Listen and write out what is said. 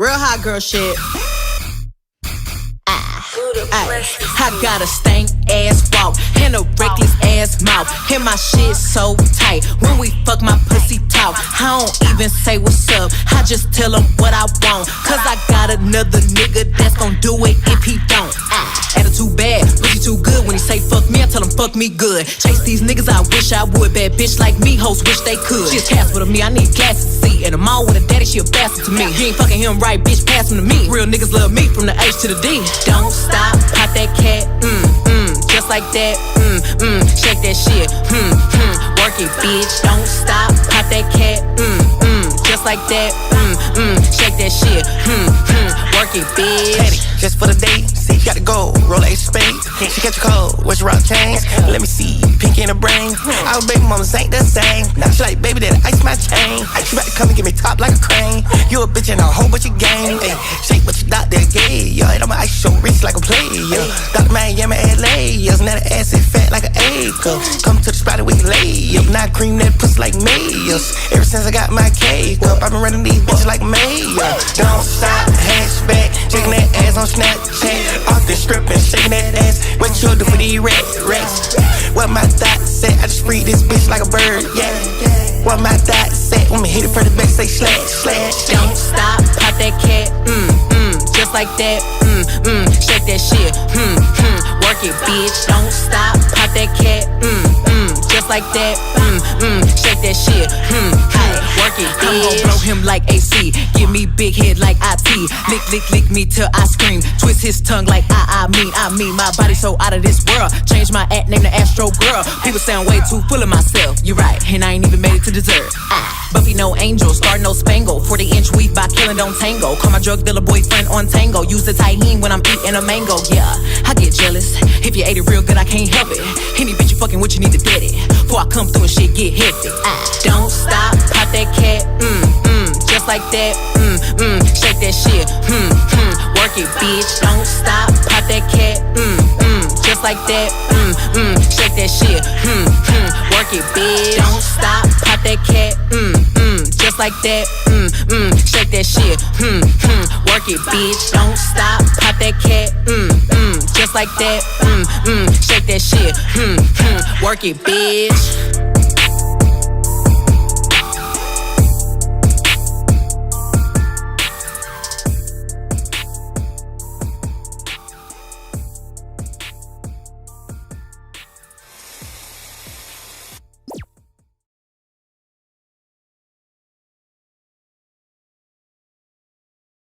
Real hot girl shit. I got a stank ass walk and a reckless ass mouth, and my shit so tight. When we fuck, my pussy talk. I don't even say what's up, I just tell him what I want. Cause I got another nigga that's gon' do it if he don't. Attitude bad, pussy too good. When he say fuck me, I tell him fuck me good. Chase these niggas, I wish I would. Bad bitch like me, hoes wish they could. She a Casper to me, I need glasses to see. And I'm all with a daddy, she a bastard to me. You ain't fucking him right, bitch, pass him to me. Real niggas love me from the H to the D. Don't stop, pop that cat, just like that, shake that shit, work it, bitch. Don't stop, pop that cat, just like that, shake that shit, work it, bitch. Petty, just for the date, see, you gotta go, roll a spade. She catch a cold, what's your rock chains? Let me see, pink in the brain. Our baby mamas ain't the same. Now she like, baby, that ice my chain. She about to come and get me top like a crane. You a bitch and a whole bunch of game. Ay, shake what your doctor gave, yeah. And I'ma ice your wrist like a player. Dr. Miami, LA, yeah. Now the ass is fat like an acre. Come to the spot where you lay up. Now I cream that pussy like mayors. Ever since I got my cake up, I've been running these bitches like mayor. Don't stop, hatchback, shaking that ass on Snapchat. Off the strip and shaking that ass. What you do for these rats? What my thoughts say? I just free this bitch like a bird, yeah. What my thoughts say? When me hit it for the back, say slash. Don't stop, pop that cat, just like that, shake that shit, work it, bitch. Don't stop, pop that cat, just like that, shake that shit, work it, bitch. I'm gon' blow him like AC, give me big head like IT, lick me till I scream, twist his tongue like I mean, my body so out of this world. Change my act, name the Astro Girl. People sound way too full of myself. You're right, and I ain't even made it to dessert. Buffy no angel, star no spangle. 40-inch weave by killing don't tango. Call my drug dealer boyfriend on tango. Use the tahini when I'm eating a mango. Yeah, I get jealous. If you ate it real good, I can't help it. Any bitch you fucking with, you need to get it. Before I come through and shit get hectic. Don't stop, pop that cat, just like that, shake that shit, work it, bitch. Don't stop, pop that cat, just like that, shake that shit, work it, bitch. Don't stop, pop that cat, just like that, shake that shit, work it, bitch. Don't stop, pop that cat, just like that, shake that shit, work it, bitch.